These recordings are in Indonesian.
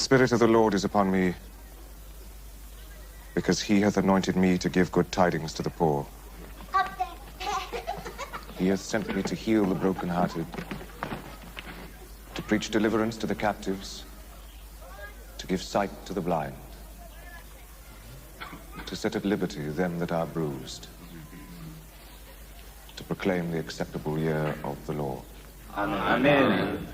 Spirit of the Lord is upon me, because he hath anointed me to give good tidings to the poor. He hath sent me to heal the brokenhearted, to preach deliverance to the captives, to give sight to the blind, to set at liberty them that are bruised, to proclaim the acceptable year of the Lord. Amen.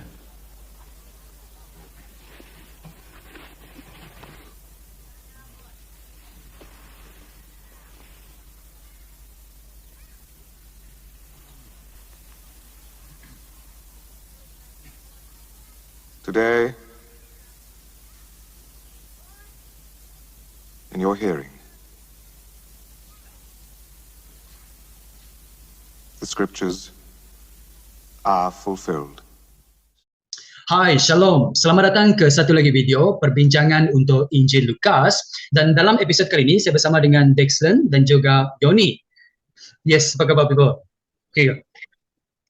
Today, in your hearing, the scriptures are fulfilled. Hai, Shalom. Selamat datang ke satu lagi video perbincangan untuk Injil Lukas. Dan dalam episod kali ini, saya bersama dengan Dexon dan juga Yoni. Yes, apa khabar, people? Okay.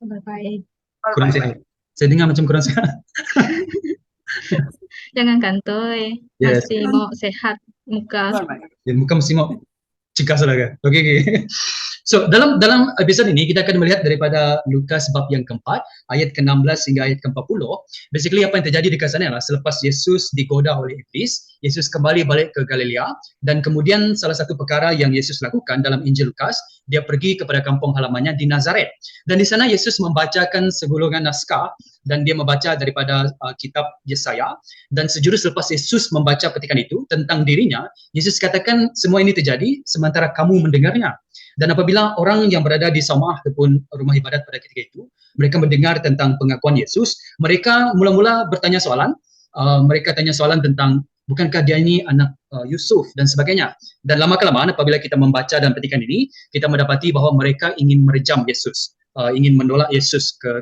Baik. Kurang sehat. Saya dengar macam kurang sehat. Jangan kantoi. Yes. Masih mau sehat muka. Ya, muka mesti mau cegah salah. Okay. So, dalam episod ini kita akan melihat daripada Lukas bab yang keempat, ayat ke-16 hingga ayat ke-40. Basically apa yang terjadi di sana adalah selepas Yesus digoda oleh iblis, Yesus kembali balik ke Galilea, dan kemudian salah satu perkara yang Yesus lakukan dalam Injil Lukas, dia pergi kepada kampung halamannya di Nazaret. Dan di sana Yesus membacakan segulungan naskah, dan dia membaca daripada kitab Yesaya. Dan sejurus selepas Yesus membaca petikan itu tentang dirinya, Yesus katakan semua ini terjadi sementara kamu mendengarnya. Dan apabila orang yang berada di Saumah ataupun rumah ibadat pada ketika itu, mereka mendengar tentang pengakuan Yesus, mereka mula-mula bertanya soalan. Mereka tanya soalan tentang bukankah dia ini anak Yusuf dan sebagainya. Dan lama-kelamaan apabila kita membaca dan petikan ini, kita mendapati bahawa mereka ingin merejam Yesus, ingin menolak Yesus ke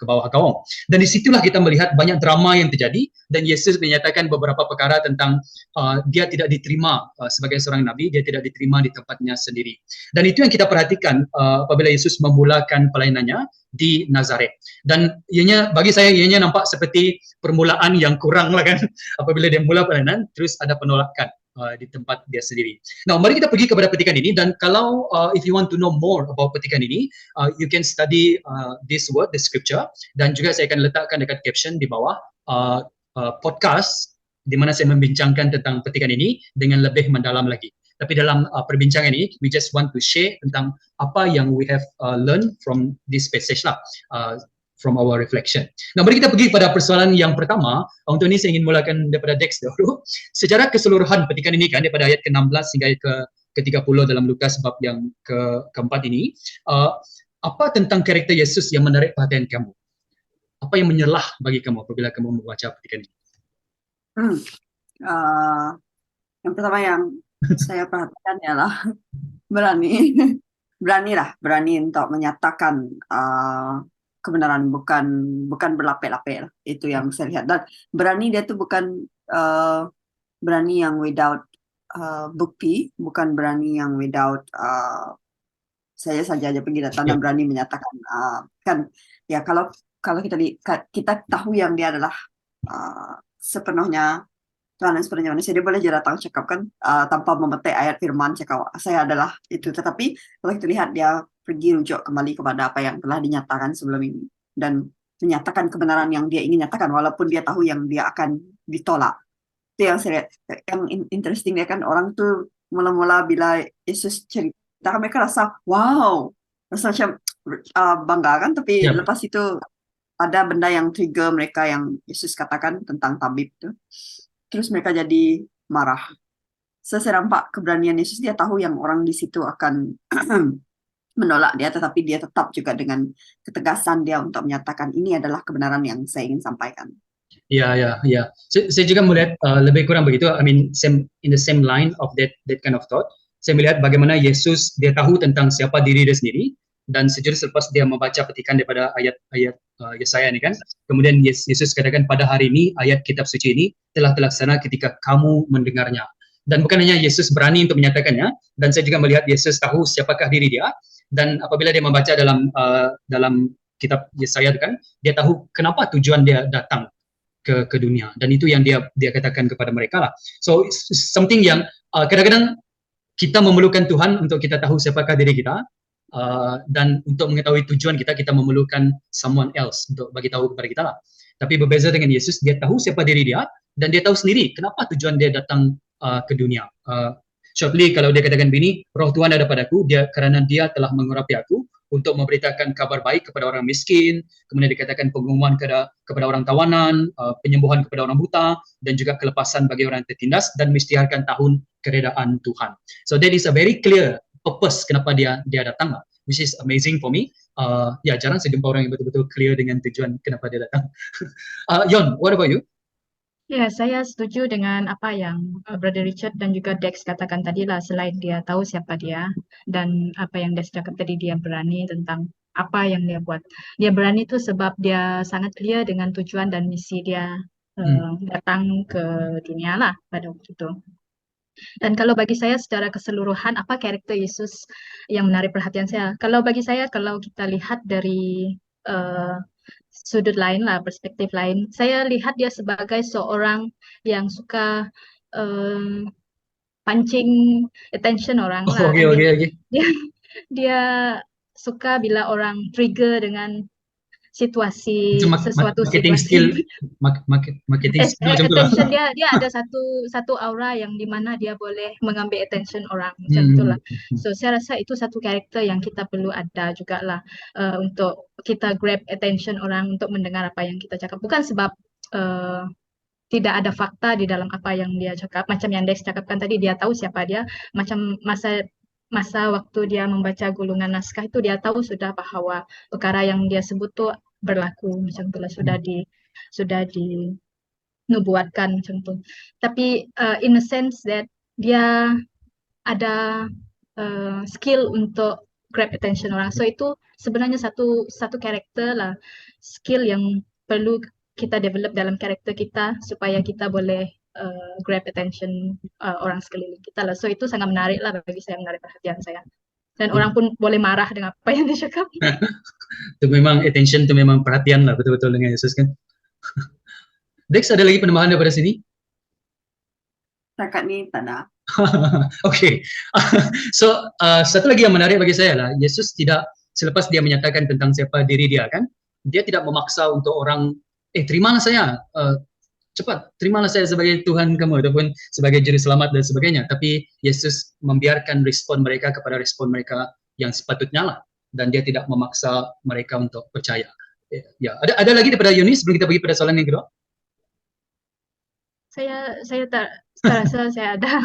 bawah gaung. Dan disitulah kita melihat banyak drama yang terjadi, dan Yesus menyatakan beberapa perkara tentang dia tidak diterima sebagai seorang nabi, dia tidak diterima di tempatnya sendiri. Dan itu yang kita perhatikan apabila Yesus memulakan pelayanannya di Nazaret. Dan bagi saya ianya nampak seperti permulaan yang kurang lah kan. Apabila dia mula pelayanan, terus ada penolakan di tempat dia sendiri. Nah, mari kita pergi kepada petikan ini, dan kalau if you want to know more about petikan ini, you can study this word, the scripture, dan juga saya akan letakkan dekat caption di bawah podcast di mana saya membincangkan tentang petikan ini dengan lebih mendalam lagi. Tapi dalam perbincangan ini, we just want to share tentang apa yang we have learned from this passage lah, from our reflection. Nah, mari kita pergi pada persoalan yang pertama. Untuk ini saya ingin mulakan daripada Dex dahulu. Secara keseluruhan petikan ini kan, daripada ayat ke-16 hingga ayat ke-30 dalam Lukas bab yang keempat ini, apa tentang karakter Yesus yang menarik perhatian kamu? Apa yang menyelah bagi kamu apabila kamu membaca petikan ini? Yang pertama yang saya perhatikan ialah berani untuk menyatakan kebenaran, bukan berlapik-lapik. Itu yang saya lihat. Dan berani dia tu bukan berani yang without bukti, bukan berani yang without saya saja aja pergi datang dan berani menyatakan kan ya, kalau kita tahu yang dia adalah sepenuhnya Tuhan dan sepenuhnya manusia, dia boleh je datang cakap kan tanpa memetik ayat firman cakap saya adalah itu. Tetapi kalau kita lihat dia pergi rujuk kembali kepada apa yang telah dinyatakan sebelum ini dan menyatakan kebenaran yang dia ingin nyatakan walaupun dia tahu yang dia akan ditolak. Itu yang saya lihat. Yang interesting dia kan, orang tu mula-mula bila Yesus cerita mereka rasa wow, rasa macam bangga kan, tapi lepas itu ada benda yang trigger mereka yang Yesus katakan tentang tabib tu. Terus mereka jadi marah. Saya nampak keberanian Yesus, dia tahu yang orang di situ akan menolak dia, tetapi dia tetap juga dengan ketegasan dia untuk menyatakan ini adalah kebenaran yang saya ingin sampaikan. Ya. Saya juga melihat lebih kurang begitu. I mean, in the same line of that kind of thought. Saya melihat bagaimana Yesus dia tahu tentang siapa diri dia sendiri, dan sejurus selepas dia membaca petikan daripada ayat Yesaya ini kan, kemudian Yesus katakan pada hari ini ayat kitab suci ini telah terlaksana ketika kamu mendengarnya. Dan bukan hanya Yesus berani untuk menyatakannya, dan saya juga melihat Yesus tahu siapakah diri dia, dan apabila dia membaca dalam kitab Yesaya itu kan, dia tahu kenapa tujuan dia datang ke dunia, dan itu yang dia katakan kepada mereka lah. So something yang kadang-kadang kita memerlukan Tuhan untuk kita tahu siapakah diri kita, dan untuk mengetahui tujuan kita, kita memerlukan someone else untuk bagi tahu kepada kita lah. Tapi berbeza dengan Yesus, dia tahu siapa diri dia, dan dia tahu sendiri kenapa tujuan dia datang ke dunia. Shortly, kalau dia katakan begini, roh Tuhan ada padaku, kerana dia telah mengurapi aku untuk memberitakan kabar baik kepada orang miskin, kemudian dikatakan pengumuman kepada orang tawanan, penyembuhan kepada orang buta, dan juga kelepasan bagi orang yang tertindas, dan mengisytiharkan tahun keredaan Tuhan. So that is a very clear purpose kenapa dia datang lah, which is amazing for me. Jarang saya jumpa orang yang betul-betul clear dengan tujuan kenapa dia datang. Yon, what about you? Ya, saya setuju dengan apa yang Brother Richard dan juga Dex katakan tadi lah. Selain dia tahu siapa dia dan apa yang Dex cakap tadi, dia berani tentang apa yang dia buat. Dia berani itu sebab dia sangat clear dengan tujuan dan misi dia datang ke dunia lah pada waktu itu. Dan kalau bagi saya secara keseluruhan, apa karakter Yesus yang menarik perhatian saya? Kalau bagi saya, kalau kita lihat dari sudut lain lah, perspektif lain, saya lihat dia sebagai seorang yang suka pancing attention orang lah. Okay. Dia suka bila orang trigger dengan situasi, sesuatu marketing situasi. skill, marketing skill macam tu lah. Attention dia ada satu aura yang dimana dia boleh mengambil attention orang macam itulah. So saya rasa itu satu karakter yang kita perlu ada juga lah, untuk kita grab attention orang untuk mendengar apa yang kita cakap. Bukan sebab tidak ada fakta di dalam apa yang dia cakap. Macam yang Dex cakapkan tadi, dia tahu siapa dia. Macam masa waktu dia membaca gulungan naskah itu, dia tahu sudah bahawa perkara yang dia sebut tu berlaku macam itulah, sudah dinubuatkan macam tu. Tapi in a sense that dia ada skill untuk grab attention orang. So itu sebenarnya satu karakter lah, skill yang perlu kita develop dalam karakter kita supaya kita boleh grab attention orang sekeliling kita lah. So itu sangat menarik lah bagi saya, menarik perhatian saya. Dan orang pun boleh marah dengan apa yang dia cakap. Itu memang attention, itu memang perhatian lah betul-betul dengan Yesus kan. Dex, ada lagi penambahan daripada sini? Setakat ni tak ada. Okay. So satu lagi yang menarik bagi saya lah, Yesus tidak, selepas dia menyatakan tentang siapa diri dia kan, dia tidak memaksa untuk orang, terimalah saya, cepat, terimalah saya sebagai Tuhan kamu ataupun sebagai juru selamat dan sebagainya. Tapi Yesus membiarkan respon mereka kepada respon mereka yang sepatutnya lah, dan dia tidak memaksa mereka untuk percaya. Ya, ada lagi daripada Yuni sebelum kita pergi pada soalan yang kedua? Saya tak rasa saya ada.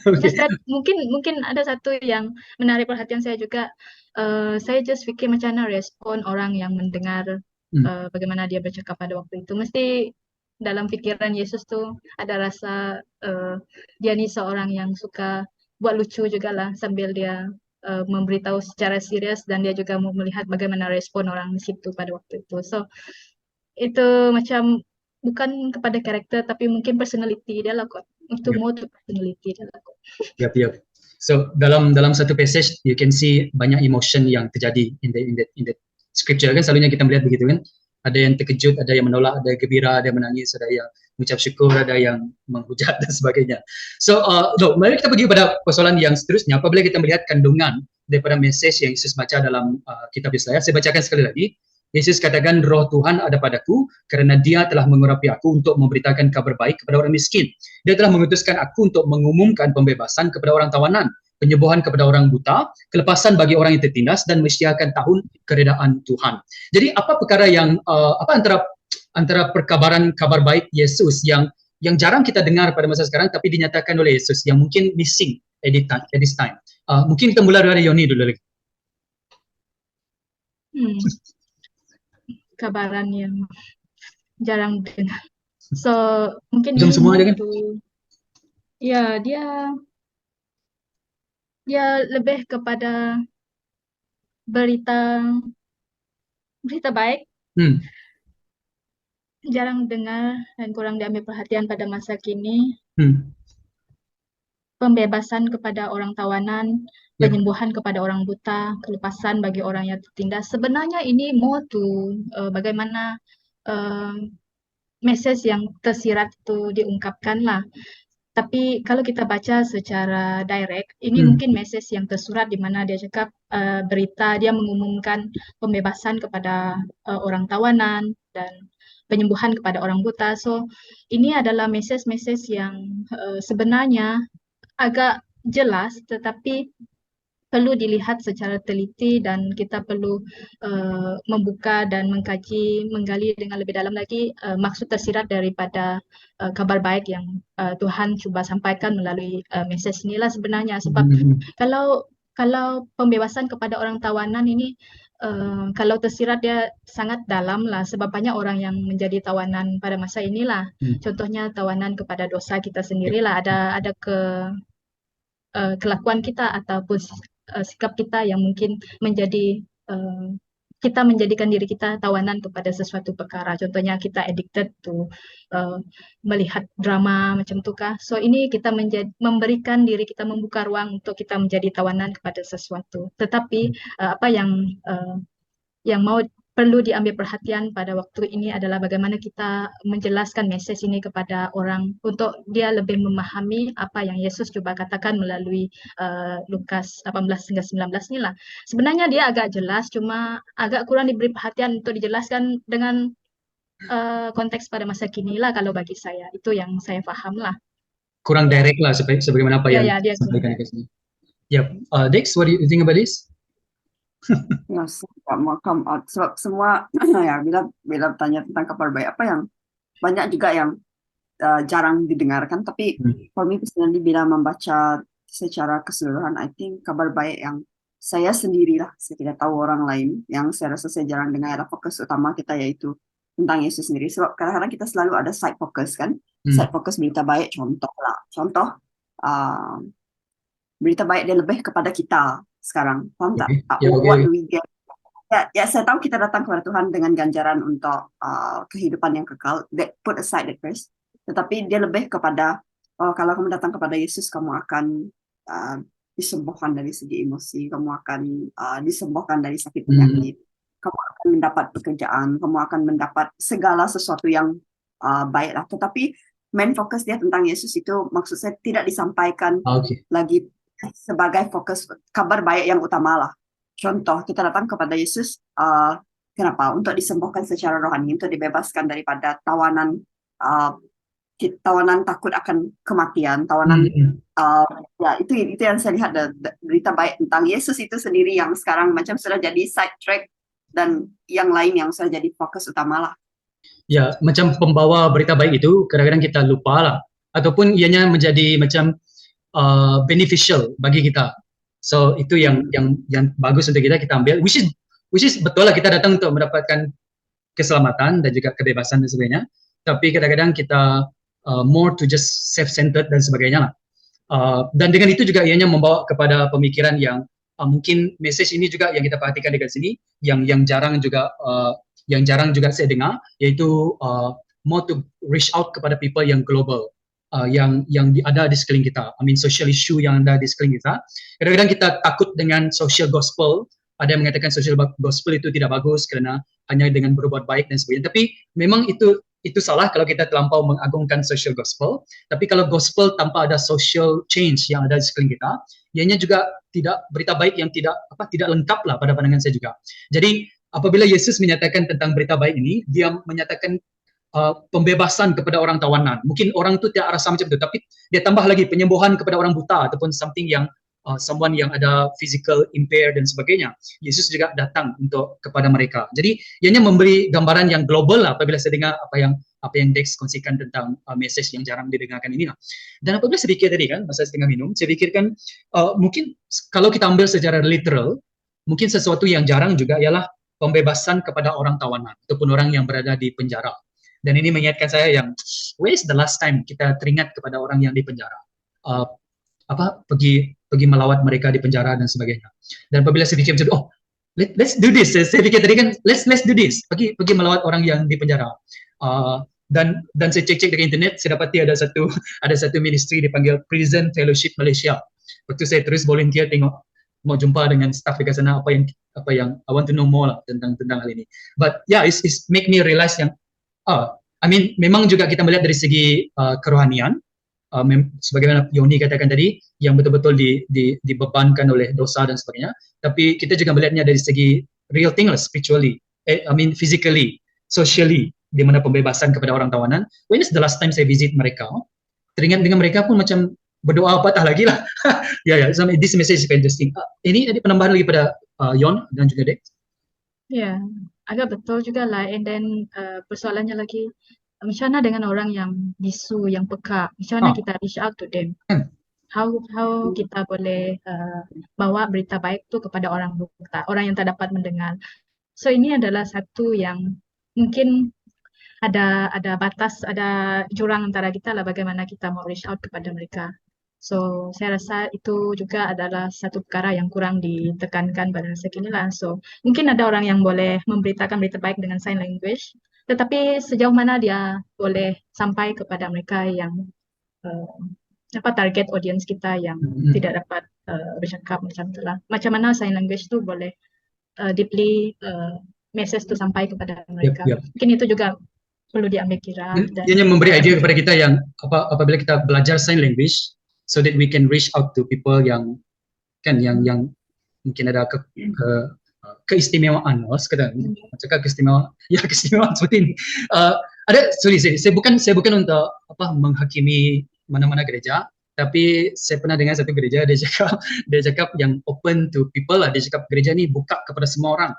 Okay. Mungkin ada satu yang menarik perhatian saya juga. Saya just fikir macam mana respon orang yang mendengar bagaimana dia bercakap pada waktu itu. Mesti dalam fikiran Yesus tu ada rasa dia ni seorang yang suka buat lucu juga lah, sambil dia memberitahu secara serius, dan dia juga mau melihat bagaimana respon orang di situ pada waktu itu. So itu macam bukan kepada karakter, tapi mungkin personality dia lah kot. Itu more to personality dia lah kot. Yep. So dalam satu passage you can see banyak emotion yang terjadi in the scripture kan, selalunya kita melihat begitu kan. Ada yang terkejut, ada yang menolak, ada yang gembira, ada yang menangis, ada yang mengucap syukur, ada yang menghujat dan sebagainya. So, mari kita pergi pada persoalan yang seterusnya. Apabila kita melihat kandungan daripada mesej yang Yesus baca dalam kitab Yesaya, saya bacakan sekali lagi. Yesus katakan, roh Tuhan ada padaku kerana dia telah mengurapi aku untuk memberitakan kabar baik kepada orang miskin. Dia telah mengutuskan aku untuk mengumumkan pembebasan kepada orang tawanan, penyembuhan kepada orang buta, kelepasan bagi orang yang tertindas, dan mengisytiharkan tahun keredaan Tuhan. Jadi apa perkara yang antara perkabaran kabar baik Yesus yang jarang kita dengar pada masa sekarang tapi dinyatakan oleh Yesus yang mungkin missing at this time. Mungkin kita mulai dari Yoni dulu lagi. Kabaran yang jarang dengar. So mungkin Jom semua ada kan? Ya, dia lebih kepada berita baik. Jarang dengar dan kurang diambil perhatian pada masa kini. Pembebasan kepada orang tawanan, penyembuhan kepada orang buta, kelepasan bagi orang yang tertindas. Sebenarnya ini more to bagaimana message yang tersirat itu diungkapkan lah. Tapi kalau kita baca secara direct, ini mungkin message yang tersurat di mana dia cakap berita, dia mengumumkan pembebasan kepada orang tawanan dan penyembuhan kepada orang buta. So, ini adalah message-message yang sebenarnya agak jelas, tetapi perlu dilihat secara teliti dan kita perlu membuka dan menggali dengan lebih dalam lagi maksud tersirat daripada kabar baik yang Tuhan cuba sampaikan melalui message inilah sebenarnya. Sebab kalau pembebasan kepada orang tawanan ini kalau tersirat dia sangat dalam lah, sebab banyak orang yang menjadi tawanan pada masa inilah. Contohnya tawanan kepada dosa kita sendirilah, ada kelakuan kita ataupun sikap kita yang mungkin menjadi kita menjadikan diri kita tawanan kepada sesuatu perkara. Contohnya kita addicted to melihat drama macam tu kah. So ini kita memberikan diri kita, membuka ruang untuk kita menjadi tawanan kepada sesuatu. Tetapi apa yang perlu diambil perhatian pada waktu ini adalah bagaimana kita menjelaskan message ini kepada orang untuk dia lebih memahami apa yang Yesus cuba katakan melalui Lukas 18 hingga 19 ni lah. Sebenarnya dia agak jelas, cuma agak kurang diberi perhatian untuk dijelaskan dengan konteks pada masa kini lah kalau bagi saya. Itu yang saya faham lah. Kurang direct lah sebagaimana apa yang dia disampaikan di sini. Dex, what do you think about this? Ya, mau come out sebab semua ya bila tanya tentang kabar baik apa yang banyak juga yang jarang didengarkan, tapi for me personally bila membaca secara keseluruhan, I think kabar baik yang saya sendirilah, saya tidak tahu orang lain, yang saya rasa saya jarang dengar adalah fokus utama kita yaitu tentang Yesus sendiri. Sebab kadang-kadang kita selalu ada side focus kan, side focus berita baik, contoh berita baik dia lebih kepada kita sekarang, faham tak? What do we get? Ya, saya tahu kita datang kepada Tuhan dengan ganjaran untuk kehidupan yang kekal. That put aside that first. Tetapi dia lebih kepada kalau kamu datang kepada Yesus, kamu akan disembuhkan dari segi emosi, kamu akan disembuhkan dari sakit penyakit, kamu akan mendapat pekerjaan, kamu akan mendapat segala sesuatu yang baiklah. Tetapi main fokus dia tentang Yesus itu maksud saya tidak disampaikan lagi sebagai fokus kabar baik yang utama lah. Contoh, kita datang kepada Yesus, kenapa? Untuk disembuhkan secara rohani, untuk dibebaskan daripada tawanan takut akan kematian, tawanan ya itu yang saya lihat berita baik tentang Yesus itu sendiri yang sekarang macam sudah jadi side track dan yang lain yang sudah jadi fokus utama lah. Ya, macam pembawa berita baik itu kadang-kadang kita lupa lah, ataupun ianya menjadi macam beneficial bagi kita. So itu yang bagus untuk kita ambil, which is betul lah, kita datang untuk mendapatkan keselamatan dan juga kebebasan dan sebagainya. Tapi kadang-kadang kita more to just self-centered dan sebagainya lah. Dan dengan itu juga ianya membawa kepada pemikiran yang mungkin message ini juga yang kita perhatikan dekat sini, yang jarang juga saya dengar, yaitu more to reach out kepada people yang global. Yang ada di sekeliling kita, social issue yang ada di sekeliling kita. Kadang-kadang kita takut dengan social gospel. Ada yang mengatakan social gospel itu tidak bagus kerana hanya dengan berbuat baik dan sebagainya. Tapi memang itu salah kalau kita terlampau mengagungkan social gospel. Tapi kalau gospel tanpa ada social change yang ada di sekeliling kita, ianya juga tidak berita baik yang tidak lengkap lah pada pandangan saya juga. Jadi apabila Yesus menyatakan tentang berita baik ini, dia menyatakan pembebasan kepada orang tawanan. Mungkin orang tu tidak rasa macam itu, tapi dia tambah lagi penyembuhan kepada orang buta ataupun something yang someone yang ada physical impaired dan sebagainya. Yesus juga datang kepada mereka. Jadi ianya memberi gambaran yang global lah apabila saya dengar apa yang Dex kongsikan tentang message yang jarang didengarkan ini lah. Dan apabila saya fikir tadi kan masa setengah minum, saya fikirkan mungkin kalau kita ambil secara literal, mungkin sesuatu yang jarang juga ialah pembebasan kepada orang tawanan ataupun orang yang berada di penjara. Dan ini mengingatkan saya yang when is the last time kita teringat kepada orang yang di penjara, pergi melawat mereka di penjara dan sebagainya. Dan apabila saya fikir macam let's do this, saya fikir tadi kan let's do this, pergi melawat orang yang di penjara. Dan saya cek dari internet, saya dapati ada satu ministry dipanggil Prison Fellowship Malaysia. Waktu saya terus volunteer tengok, mau jumpa dengan staff di sana, apa yang I want to know more lah tentang hal ini. But yeah, it's make me realize yang memang juga kita melihat dari segi kerohanian, sebagaimana Yoni katakan tadi, yang betul-betul dibebankan oleh dosa dan sebagainya. Tapi kita juga melihatnya dari segi real thing lah, spiritually, physically, socially, di mana pembebasan kepada orang tawanan. When is the last time saya visit mereka? Teringat dengan mereka pun macam berdoa patah lagi lah. Ya, so this message is very interesting. Ini ada penambahan lagi pada Yon dan juga Dex? Ya, agak betul juga lah. And then persoalannya lagi, macam mana dengan orang yang bisu, yang peka? Macam mana kita reach out to them? How kita boleh bawa berita baik tu kepada orang buta, orang yang tak dapat mendengar. So ini adalah satu yang mungkin ada batas, ada jurang antara kita lah bagaimana kita mau reach out kepada mereka. So saya rasa itu juga adalah satu perkara yang kurang ditekankan pada masa kini lah. So mungkin ada orang yang boleh memberitakan berita baik dengan sign language, tetapi sejauh mana dia boleh sampai kepada mereka yang target audience kita yang tidak dapat bercakap macam itulah. Macam mana sign language tu boleh deeply message tu sampai kepada mereka. Mungkin itu juga perlu diambil kira. Dia memberi idea kepada kita yang apabila kita belajar sign language, so that we can reach out to people yang mungkin ada keistimewaan, cakap keistimewaan seperti ini. Saya bukan untuk menghakimi mana-mana gereja, tapi saya pernah dengar satu gereja dia cakap yang open to people lah. Dia cakap gereja ni buka kepada semua orang.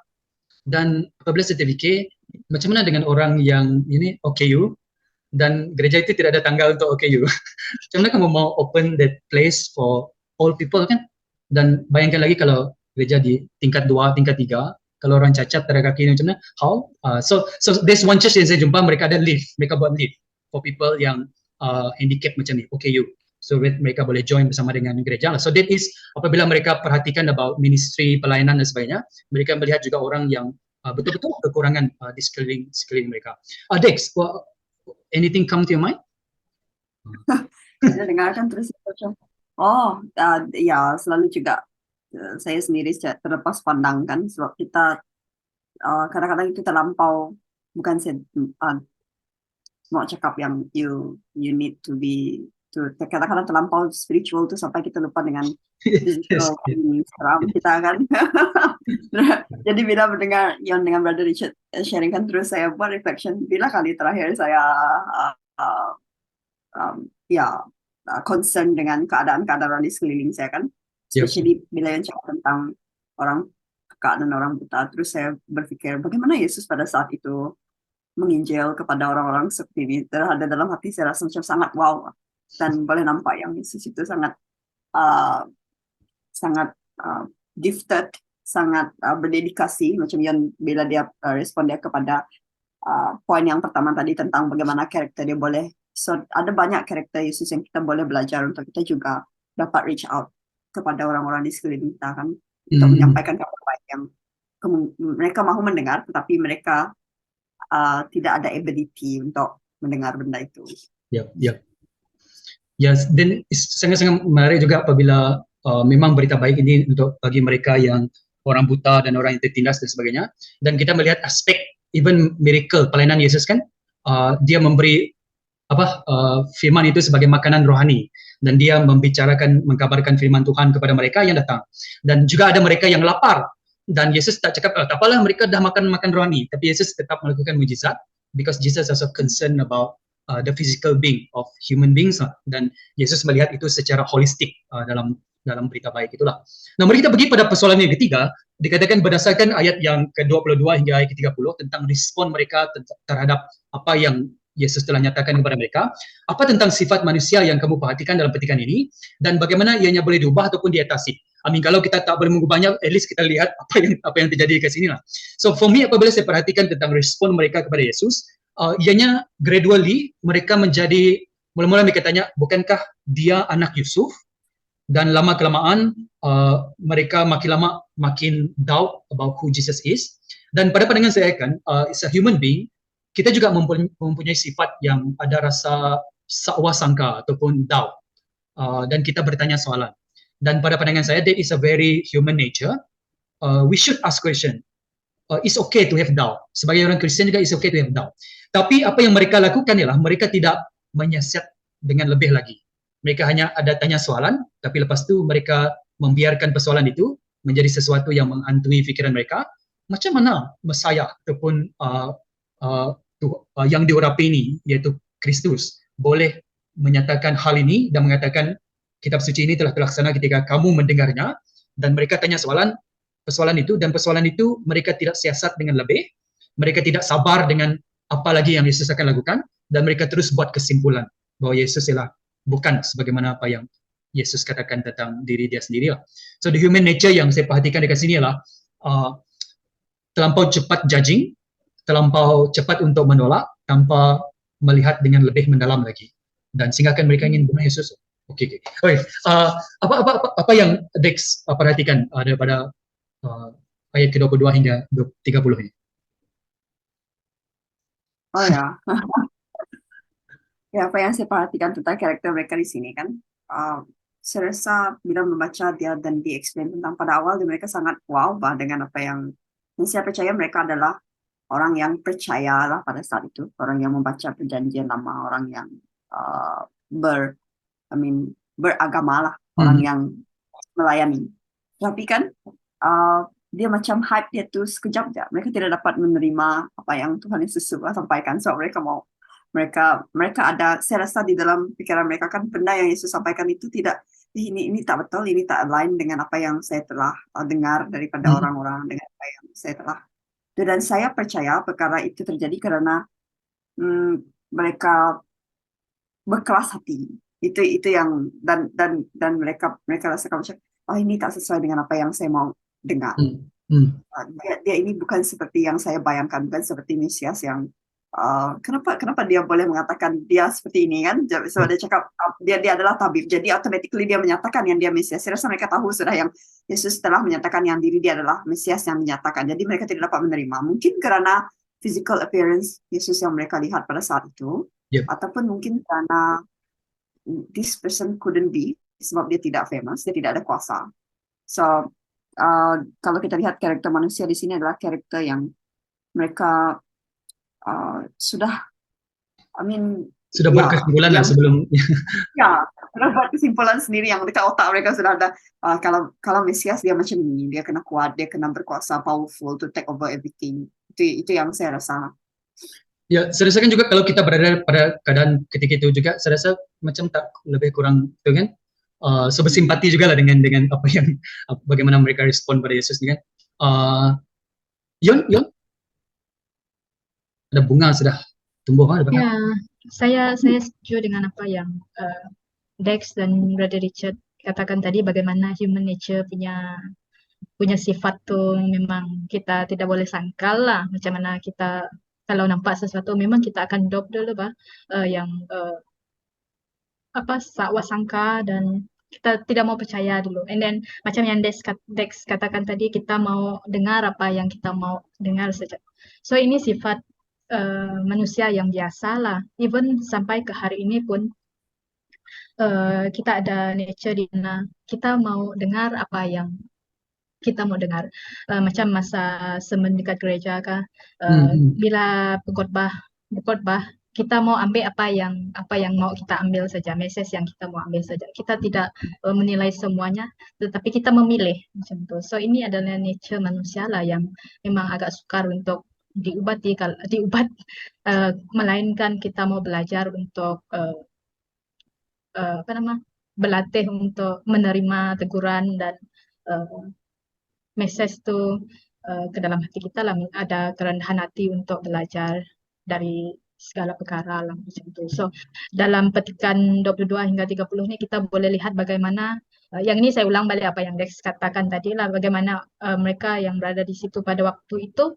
Dan apabila saya terfikir, macam mana dengan orang yang ini OKU, dan gereja itu tidak ada tanggal untuk OKU. Macam mana kamu mau open that place for all people kan? Dan bayangkan lagi kalau gereja di tingkat 2, tingkat 3, kalau orang cacat, tak ada kaki, macam mana? How? So there's one church yang saya jumpa, mereka ada lift, mereka buat lift for people yang handicap macam ni, OKU. So mereka boleh join bersama dengan gereja lah. So that is apabila mereka perhatikan about ministry, pelayanan dan sebagainya, mereka melihat juga orang yang betul-betul kekurangan di sekeliling mereka. Dex, anything come to your mind? Saya dengarkan terus macam, ya selalu juga saya sendiri terlepas pandang kan, sebab kita kadang-kadang itu terlampau, bukan saya mau cakap yang you need to be, kadang-kadang terlampau spiritual tu sampai kita lupa dengan physical seram kita kan. Jadi bila mendengar yang dengan Brother Richard sharingkan, terus saya buat reflection, bila kali terakhir saya concern dengan keadaan di sekeliling saya kan, especially bila yang cakap tentang orang peka dan orang buta. Terus saya berfikir bagaimana Yesus pada saat itu menginjil kepada orang-orang seperti ini. Terhadap dalam hati saya rasa macam sangat wow, dan boleh nampak yang Yesus itu sangat gifted, sangat berdedikasi, macam yang bila dia respon dia kepada poin yang pertama tadi tentang bagaimana karakter dia boleh. So ada banyak karakter Yesus yang kita boleh belajar untuk kita juga dapat reach out kepada orang-orang di sekeliling kita kan, untuk menyampaikan kabar baik yang mereka mahu mendengar, tetapi mereka tidak ada ability untuk mendengar benda itu. Yes, dan sangat-sangat menarik juga apabila memang berita baik ini untuk bagi mereka yang orang buta dan orang yang tertindas dan sebagainya. Dan kita melihat aspek even miracle pelayanan Yesus kan, dia memberi firman itu sebagai makanan rohani, dan dia mengkabarkan firman Tuhan kepada mereka yang datang. Dan juga ada mereka yang lapar, dan Yesus tak cakap tak apalah mereka dah makan rohani, tapi Yesus tetap melakukan mujizat because Jesus also concerned about the physical being of human beings lah. Dan Yesus melihat itu secara holistik dalam berita baik itulah. Nah, mari kita pergi pada persoalan yang ketiga. Dikatakan berdasarkan ayat yang ke-22 hingga ayat ke-30 tentang respon mereka terhadap apa yang Yesus telah nyatakan kepada mereka. Apa tentang sifat manusia yang kamu perhatikan dalam petikan ini, dan bagaimana ianya boleh diubah ataupun diatasi? Kalau kita tak boleh mengubah banyak, at least kita lihat apa yang terjadi kat sini lah. So for me, apabila saya perhatikan tentang respon mereka kepada Yesus, ianya gradually mereka menjadi, mula-mula mereka tanya, bukankah dia anak Yusuf? Dan lama-kelamaan mereka makin lama makin doubt about who Jesus is. Dan pada pandangan saya kan, is a human being, kita juga mempunyai sifat yang ada rasa sakwa sangka ataupun doubt, dan kita bertanya soalan. Dan pada pandangan saya, that is a very human nature. We should ask question. it's okay to have doubt. Sebagai orang Kristian juga it's okay to have doubt. Tapi apa yang mereka lakukan ialah mereka tidak menyiasat dengan lebih lagi. Mereka hanya ada tanya soalan, tapi lepas tu mereka membiarkan persoalan itu menjadi sesuatu yang menghantui fikiran mereka. Macam mana Mesiah ataupun yang diurapi ini, iaitu Kristus, boleh menyatakan hal ini dan mengatakan kitab suci ini telah terlaksana ketika kamu mendengarnya, dan mereka tanya persoalan itu, dan persoalan itu mereka tidak siasat dengan lebih, mereka tidak sabar dengan apa lagi yang Yesus akan lakukan, dan mereka terus buat kesimpulan bahwa Yesus ialah bukan sebagaimana apa yang Yesus katakan tentang diri dia sendiri lah. So the human nature yang saya perhatikan dekat sini ialah terlampau cepat judging, terlampau cepat untuk menolak tanpa melihat dengan lebih mendalam lagi, dan sehingga kan mereka ingin bunuh Yesus. Okey. Apa yang Dex perhatikan daripada ayat ke-22 hingga 30 ini? Oh ya. Ya, apa yang saya perhatikan tentang karakter mereka di sini kan, saya rasa bila membaca dia dan di-explain tentang pada awal, mereka sangat wow dengan apa yang saya percaya mereka adalah orang yang percaya lah pada saat itu, orang yang membaca perjanjian lama, orang yang beragama lah, orang yang melayani. Tapi kan dia macam hype dia tuh sekejap aja. Mereka tidak dapat menerima apa yang Tuhan Yesus sampaikan. So mereka ada, saya rasa di dalam pikiran mereka kan benda yang Yesus sampaikan itu tidak, ini tak betul, ini tak align dengan apa yang saya telah dengar daripada orang-orang, dengan apa yang saya telah. Dan saya percaya perkara itu terjadi karena mereka berkeras hati. Itu yang dan mereka rasakan macam, oh ini tak sesuai dengan apa yang saya mau dengar. Dia ini bukan seperti yang saya bayangkan, bukan seperti Mesias yang kenapa dia boleh mengatakan dia seperti ini kan? So dia cakap dia adalah tabib, jadi automatically dia menyatakan yang dia Mesias. Saya rasa mereka tahu sudah yang Yesus telah menyatakan yang diri dia adalah Mesias yang dinyatakan. Jadi mereka tidak dapat menerima. Mungkin karena physical appearance Yesus yang mereka lihat pada saat itu, ataupun mungkin karena this person couldn't be, sebab dia tidak famous, dia tidak ada kuasa. So kalau kita lihat karakter manusia di sini adalah karakter yang mereka sudah buat kesimpulan lah sebelum sudah buat kesimpulan sendiri yang dekat otak mereka sudah ada. Kalau Mesias dia macam ini, dia kena kuat, dia kena berkuasa, powerful to take over everything. Itu yang saya rasa. Ya, saya rasa kan juga kalau kita berada pada keadaan ketika itu juga, saya rasa macam tak lebih kurang itu kan, bersimpati juga lah dengan apa yang bagaimana mereka respon pada Yesus ni kan. Yon, ada bunga sudah tumbuh kan? Ya, saya setuju dengan apa yang Dex dan Brother Richard katakan tadi, bagaimana human nature punya sifat tuh memang kita tidak boleh sangkal lah, macam mana kita kalau nampak sesuatu memang kita akan drop dulu sakwa sangka, dan kita tidak mau percaya dulu. And then macam yang Dex katakan tadi, kita mau dengar apa yang kita mau dengar saja. So ini sifat manusia yang biasa lah. Even sampai ke hari ini pun kita ada nature di mana kita mau dengar apa yang kita mau dengar. Macam masa sermon dekat gereja kah, bila berkhotbah kita mau ambil apa yang mau kita ambil saja, message yang kita mau ambil saja. Kita tidak menilai semuanya, tetapi kita memilih macam tu. So ini adalah nature manusia lah yang memang agak sukar untuk diubat, melainkan kita mau belajar untuk berlatih untuk menerima teguran dan message tu ke dalam hati kita lah, ada kerendahan hati untuk belajar dari segala perkara lah macam tu. So dalam petikan 22 hingga 30 ni kita boleh lihat bagaimana yang ini saya ulang balik apa yang Dex katakan tadi lah, bagaimana mereka yang berada di situ pada waktu itu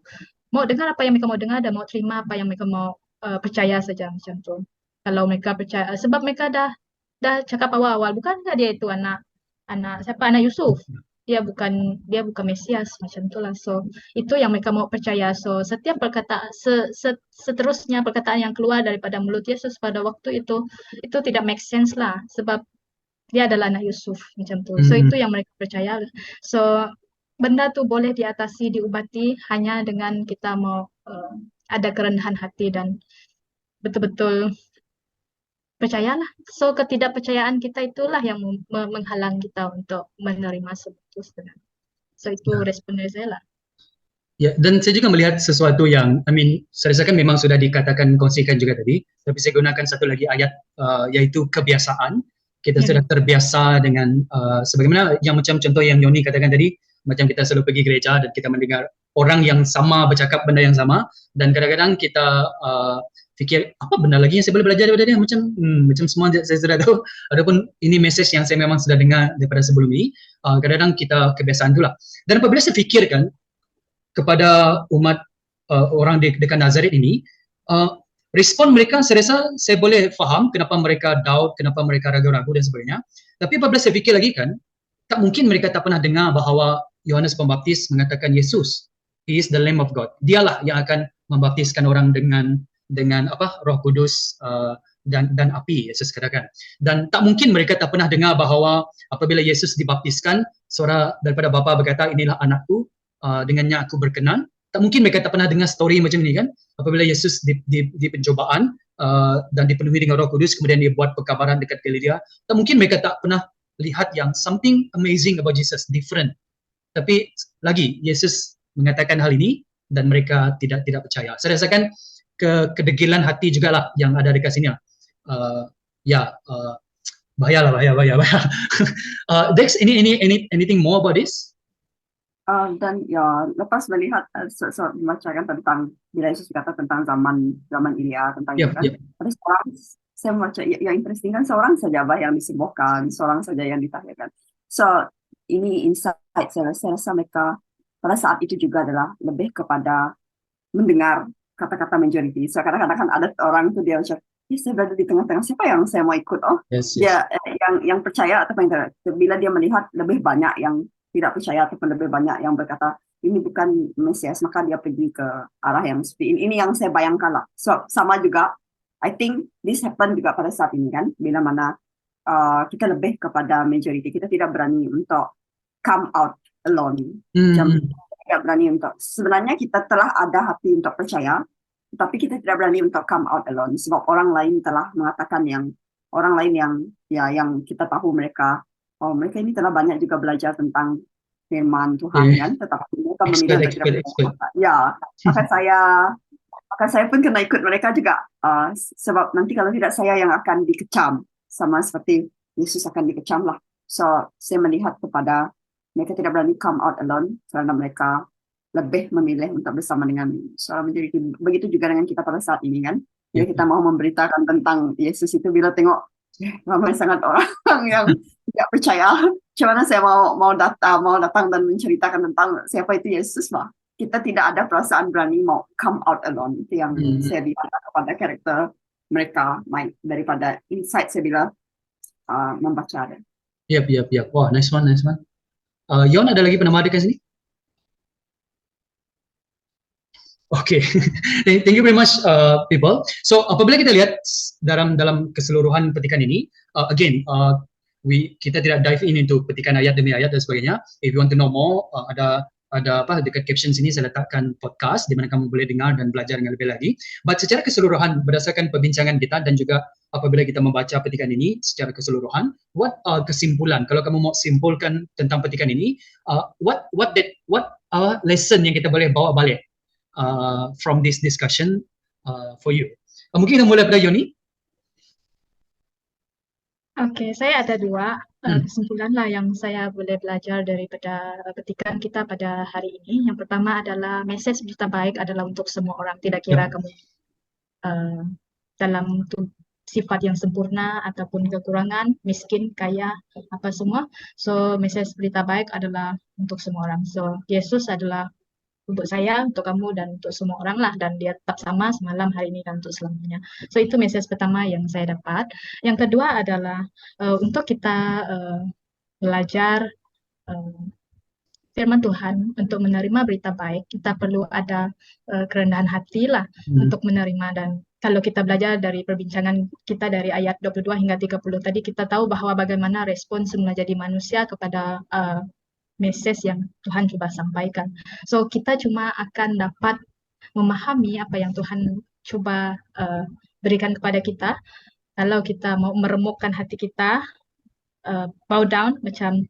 mau dengar apa yang mereka mau dengar dan mau terima apa yang mereka mau percaya saja macam tu. Kalau mereka percaya, sebab mereka dah cakap awal-awal, bukankah dia itu anak Yusuf? Dia bukan Mesias macam itulah. So itu yang mereka mau percaya. So setiap perkataan seterusnya perkataan yang keluar daripada mulut Yesus pada waktu itu tidak make sense lah, sebab dia adalah anak Yusuf macam tu. So itu yang mereka percaya. So benda tuh boleh diatasi, diobati hanya dengan kita mau ada kerendahan hati dan betul-betul percayalah. So ketidakpercayaan kita itulah yang menghalang kita untuk menerima semua itu sebenarnya. So itu respon dari saya lah. Ya, dan saya juga melihat sesuatu yang, saya rasakan memang sudah dikatakan kongsikan juga tadi, tapi saya gunakan satu lagi ayat, yaitu kebiasaan. Kita sudah terbiasa dengan, sebagaimana yang macam contoh yang Yoni katakan tadi, macam kita selalu pergi gereja dan kita mendengar orang yang sama bercakap benda yang sama, dan kadang-kadang kita fikir, apa benda lagi yang saya boleh belajar daripada dia, macam semua saya sudah tahu, adapun ini message yang saya memang sudah dengar daripada sebelum ini, kadang-kadang kita kebiasaan itulah. Dan apabila saya fikirkan, kepada umat orang dekat Nazaret ini, respon mereka saya rasa saya boleh faham kenapa mereka doubt, kenapa mereka ragu-ragu dan sebagainya. Tapi apabila saya fikir lagi kan, tak mungkin mereka tak pernah dengar bahawa Yohanes Pembaptis mengatakan Yesus, He is the Lamb of God. Dialah yang akan membaptiskan orang dengan Roh Kudus dan api, Yesus katakan. Dan tak mungkin mereka tak pernah dengar bahawa apabila Yesus dibaptiskan, suara daripada Bapa berkata, inilah anakku, dengannya aku berkenan. Tak mungkin mereka tak pernah dengar story macam ini kan, apabila Yesus di pencobaan dan dipenuhi dengan Roh Kudus, kemudian dia buat perkabaran dekat Galilea. Tak mungkin mereka tak pernah lihat yang something amazing about Jesus, different. Tapi lagi Yesus mengatakan hal ini dan mereka tidak percaya. Saya rasakan kedegilan hati jugalah yang ada dekat sini. Bahaya. Dex, anything more about this? Dan ya lepas melihat membacakan tentang bila Yesus kata tentang zaman Ilya tentang itu kan, ada seorang saya membaca yang interesting kan, seorang saja yang disembuhkan, seorang saja yang ditahirkan. So ini insight saya rasa mereka pada saat itu juga adalah lebih kepada mendengar kata-kata majority. So kadang-kadang kan ada orang tuh dia macam, saya berada di tengah-tengah, siapa yang saya mau ikut? Dia yang percaya atau yang tidak. Bila dia melihat lebih banyak yang tidak percaya ataupun lebih banyak yang berkata ini bukan Mesias, maka dia pergi ke arah yang seperti ini. Ini yang saya bayangkan lah. So sama juga, I think this happen juga pada saat ini kan, bila mana kita lebih kepada majority, kita tidak berani untuk come out alone. Tidak berani untuk, sebenarnya kita telah ada hati untuk percaya, tapi kita tidak berani untuk come out alone sebab orang lain telah mengatakan orang lain yang kita tahu mereka ini telah banyak juga belajar tentang firman Tuhan kan, tetapi mereka memilih untuk tidak percaya. Ya, maka saya pun kena ikut mereka juga, sebab nanti kalau tidak saya yang akan dikecam sama seperti Yesus akan dikecam lah. So saya melihat kepada mereka tidak berani come out alone kerana mereka lebih memilih untuk bersama dengan seorang majority. Begitu juga dengan kita pada saat ini kan, bila kita mau memberitakan tentang Yesus itu, bila tengok ramai sangat orang yang tidak percaya, macam mana saya mau datang dan menceritakan tentang siapa itu Yesus lah. Kita tidak ada perasaan berani mau come out alone. Itu yang saya lihat kepada karakter mereka daripada insight saya bila membaca ada. Yep. Wah, nice one. Yon, ada lagi penambah dekat sini? Okay, thank you very much, people. So apabila kita lihat dalam keseluruhan petikan ini, again, kita tidak dive in into petikan ayat demi ayat dan sebagainya. If you want to know more, ada dekat caption sini saya letakkan podcast di mana kamu boleh dengar dan belajar dengan lebih lagi. But secara keseluruhan berdasarkan perbincangan kita dan juga apabila kita membaca petikan ini secara keseluruhan, what kesimpulan? Kalau kamu mau simpulkan tentang petikan ini, what lesson yang kita boleh bawa balik from this discussion for you? Mungkin kita mulai pada Yoni. Oke, saya ada dua kesimpulan lah yang saya boleh belajar daripada petikan kita pada hari ini. Yang pertama adalah message berita baik adalah untuk semua orang, tidak kira kamu dalam sifat yang sempurna ataupun kekurangan, miskin, kaya, apa semua. So message berita baik adalah untuk semua orang. So Yesus adalah untuk saya, untuk kamu, dan untuk semua orang lah, dan dia tetap sama semalam, hari ini, dan untuk selamanya. So itu message pertama yang saya dapat. Yang kedua adalah untuk kita belajar firman Tuhan, untuk menerima berita baik, kita perlu ada kerendahan hati lah untuk menerima. Dan kalau kita belajar dari perbincangan kita dari ayat 22 hingga 30 tadi, kita tahu bahwa bagaimana respons menjadi manusia kepada message yang Tuhan coba sampaikan. So kita cuma akan dapat memahami apa yang Tuhan coba berikan kepada kita kalau kita mau meremukkan hati kita, bow down, macam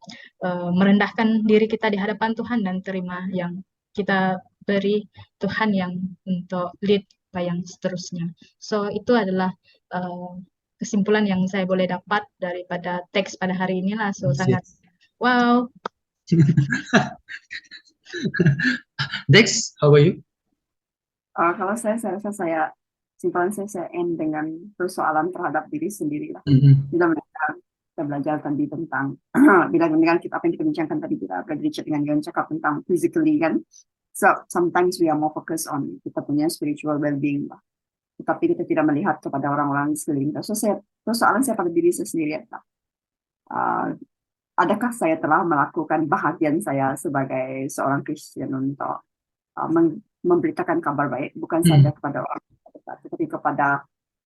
merendahkan diri kita di hadapan Tuhan dan terima yang kita beri Tuhan yang untuk lead apa yang seterusnya. So itu adalah kesimpulan yang saya boleh dapat daripada teks pada hari ini lah. So sangat wow. Dex, how about you? Kalau saya rasa simpulan saya end dengan persoalan terhadap diri sendiri lah. Bila kita belajar tadi tentang bila dengan kita apa yang kita bincangkan tadi, kita Brother Richard dengan Yon cakap tentang physically kan. So sometimes we are more focused on kita punya spiritual well-being lah. Tetapi kita tidak melihat kepada orang-orang di sekeliling kita. So persoalan saya pada diri saya sendiri adalah adakah saya telah melakukan bahagian saya sebagai seorang Kristen untuk memberitakan kabar baik, bukan saja kepada orang dekat, tetapi kepada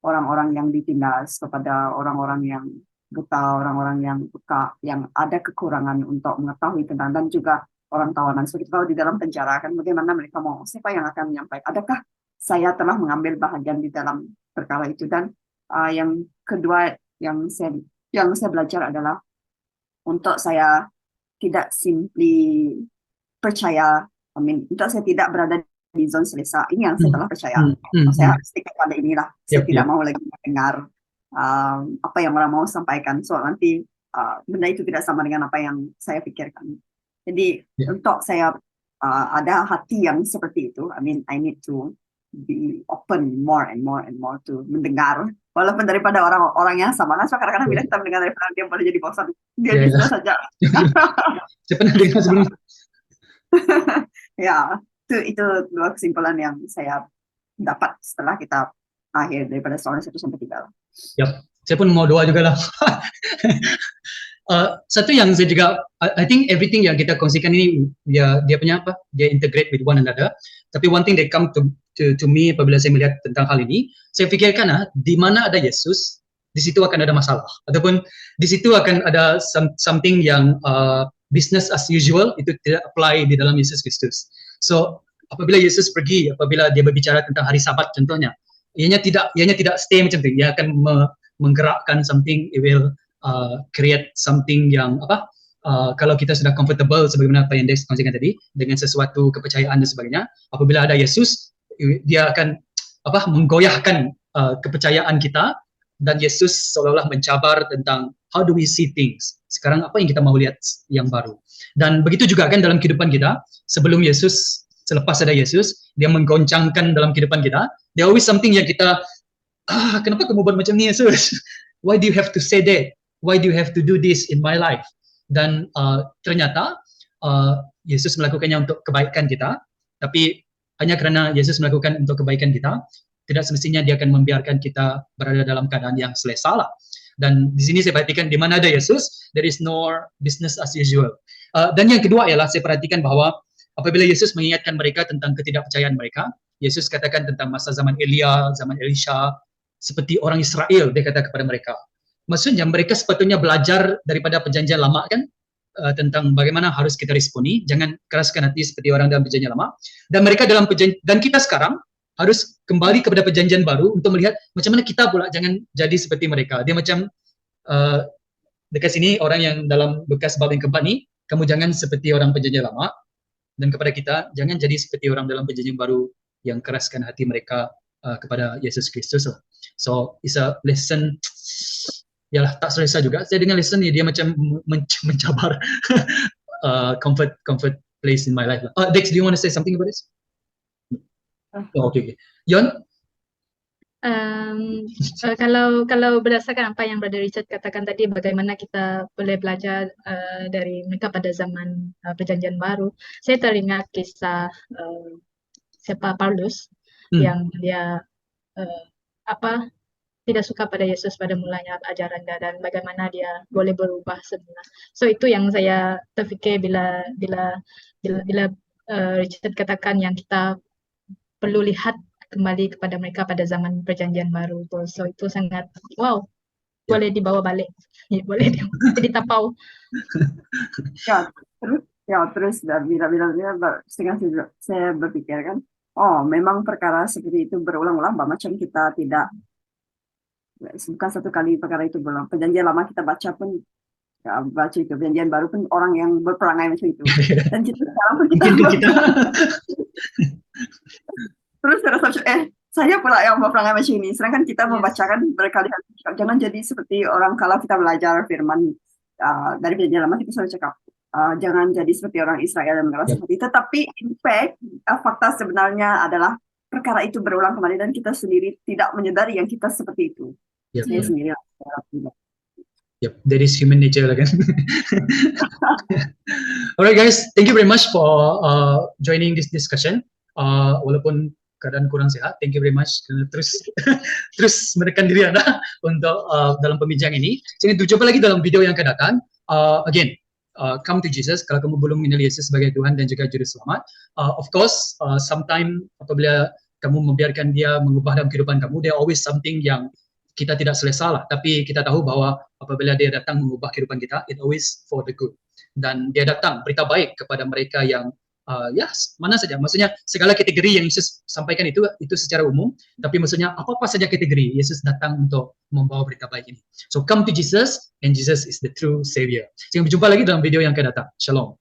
orang-orang yang ditindas, kepada orang-orang yang buta, orang-orang yang buka, yang ada kekurangan untuk mengetahui tentang, dan juga orang tawanan. So kita tahu di dalam penjara kan bagaimana mereka mau, siapa yang akan menyampaikan, adakah saya telah mengambil bahagian di dalam perkara itu. Dan yang kedua yang saya belajar adalah untuk saya tidak simply percaya, untuk saya tidak berada di zon selesa. Ini yang saya telah percaya. Saya harus stick pada inilah. Saya tidak mau lagi mendengar apa yang orang mau sampaikan. So nanti benda itu tidak sama dengan apa yang saya pikirkan. Jadi untuk saya ada hati yang seperti itu, I need to be open more and more and more to mendengar. Walaupun daripada orang-orang yang sama, so kadang-kadang bila kita mendengar daripada dia boleh jadi bosan. Dia bisa saja. Saya pernah dengar sebelum. Ya, itu dua kesimpulan yang saya dapat setelah kita akhir daripada soal 1-3. Yap, saya pun mau doa juga lah. Satu yang saya juga, I think everything yang kita kongsikan ini dia punya apa? Dia integrate with one another. Tapi one thing that come to me apabila saya melihat tentang hal ini, saya fikirkan di mana ada Yesus, di situ akan ada masalah. Ataupun di situ akan ada something yang business as usual, itu tidak apply di dalam Yesus Kristus. So apabila Yesus pergi, apabila dia berbicara tentang hari Sabat contohnya, ianya tidak stay macam itu. Ia akan menggerakkan something, it will create something yang kalau kita sudah comfortable sebagaimana apa yang Dex kongsikan tadi dengan sesuatu kepercayaan dan sebagainya, apabila ada Yesus, dia akan menggoyahkan kepercayaan kita, dan Yesus seolah-olah mencabar tentang how do we see things. Sekarang apa yang kita mau lihat yang baru. Dan begitu juga kan dalam kehidupan kita, sebelum Yesus, selepas ada Yesus, dia menggoncangkan dalam kehidupan kita. There always something yang kita, kenapa kamu buat macam ni Yesus? Why do you have to say that? Why do you have to do this in my life? Dan ternyata Yesus melakukannya untuk kebaikan kita, tapi hanya kerana Yesus melakukan untuk kebaikan kita, tidak semestinya dia akan membiarkan kita berada dalam keadaan yang selesa lah. Dan di sini saya perhatikan di mana ada Yesus, there is no business as usual. Dan yang kedua ialah saya perhatikan bahawa apabila Yesus mengingatkan mereka tentang ketidakpercayaan mereka, Yesus katakan tentang masa zaman Elia, zaman Elisha, seperti orang Israel, dia kata kepada mereka. Maksudnya mereka sepatutnya belajar daripada perjanjian lama kan, tentang bagaimana harus kita responi, jangan keraskan hati seperti orang dalam perjanjian lama. Dan mereka dalam dan kita sekarang harus kembali kepada perjanjian baru untuk melihat macam mana kita pula jangan jadi seperti mereka. Dia macam dekat sini orang yang dalam Lukas bab yang keempat ni, kamu jangan seperti orang perjanjian lama, dan kepada kita jangan jadi seperti orang dalam perjanjian baru yang keraskan hati mereka kepada Yesus Kristus lah. So it's a lesson, yalah tak selesa juga. Saya dengar lesson ni dia macam mencabar comfort place in my life lah. Dex, do you want to say something about this? Oh, okay. Yon? Kalau berdasarkan apa yang Brother Richard katakan tadi, bagaimana kita boleh belajar dari mereka pada zaman perjanjian baru, saya teringat kisah siapa Paulus yang dia tidak suka pada Yesus pada mulanya ajaran dia, dan bagaimana dia boleh berubah semula. So itu yang saya terfikir bila Richard katakan yang kita perlu lihat kembali kepada mereka pada zaman perjanjian baru. So itu sangat wow, boleh dibawa balik, boleh ditapau. Ya, Ya, terus bila saya berpikir kan, oh memang perkara seperti itu berulang-ulang, macam kita tidak, bukan satu kali perkara itu berulang. Perjanjian lama kita baca pun, ya, baca itu, perjanjian baru pun orang yang berperangai macam itu. Dan kita sekarang pun kita, Mungkin kita terus saya rasa, saya pula yang berperangai macam ini. Sedangkan kita Yes. membacakan berkali-kali, jangan jadi seperti orang kalau kita belajar firman dari perjanjian lama, kita selalu cakap, jangan jadi seperti orang Israel yang merasa Yep. seperti itu. Tetapi in fact, fakta sebenarnya adalah perkara itu berulang kembali dan kita sendiri tidak menyadari yang kita seperti itu. Yep. Saya sendiri secara pribadi. Yep, that is human nature lah kan. Alright guys, thank you very much for joining this discussion. Walaupun keadaan kurang sehat, thank you very much kerana terus menekan diri anda untuk dalam pembincang ini. Sehingga jumpa lagi dalam video yang akan datang. Again, come to Jesus kalau kamu belum mengenal Yesus sebagai Tuhan dan juga Juru Selamat. Of course, sometime apabila kamu membiarkan dia mengubah dalam kehidupan kamu, there always something yang kita tidak selesa lah. Tapi kita tahu bahwa apabila dia datang mengubah kehidupan kita, it always for the good. Dan dia datang berita baik kepada mereka yang mana saja. Maksudnya segala kategori yang Yesus sampaikan itu secara umum. Tapi maksudnya apa-apa saja kategori Yesus datang untuk membawa berita baik ini. So come to Jesus and Jesus is the true Savior. Sehingga berjumpa lagi dalam video yang akan datang. Shalom.